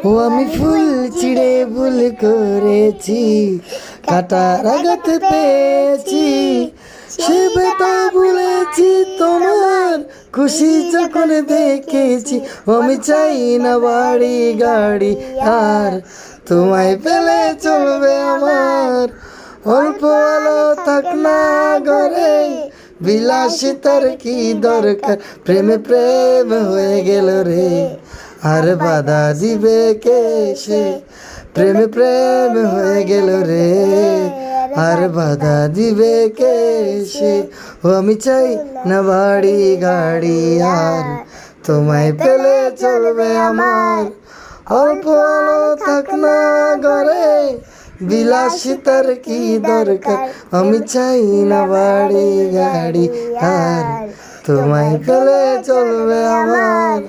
ও আমি ফুল ছিঁড়ে ভুল করেছি, কাটার আঘাত পেয়েছি, সে ব্যথা ভুলেছি তোমার খুশি যখন দেখেছি। আমি চাই না বাড়ি গাড়ি আর তোমায় পেলে চলবে আমার, অল্প আলো থাক না ঘরে, বিলাসিতার কি দরকার, প্রেমে প্রেম হয়ে গেল রে, আর বাধা দিবে কে সে, প্রেমে প্রেম হয়ে গেল রে, আর বাধা দিবে কে সে। ও আমি চাই না বাড়ি গাড়ি আর তোমায় পেলে চলবে আমার, অল্প আলো থাক না ঘরে, বিলাসিতার কি দরকার, আমি চাই না বাড়ি গাড়ি আর তোমায় পেলে চলবে আমার।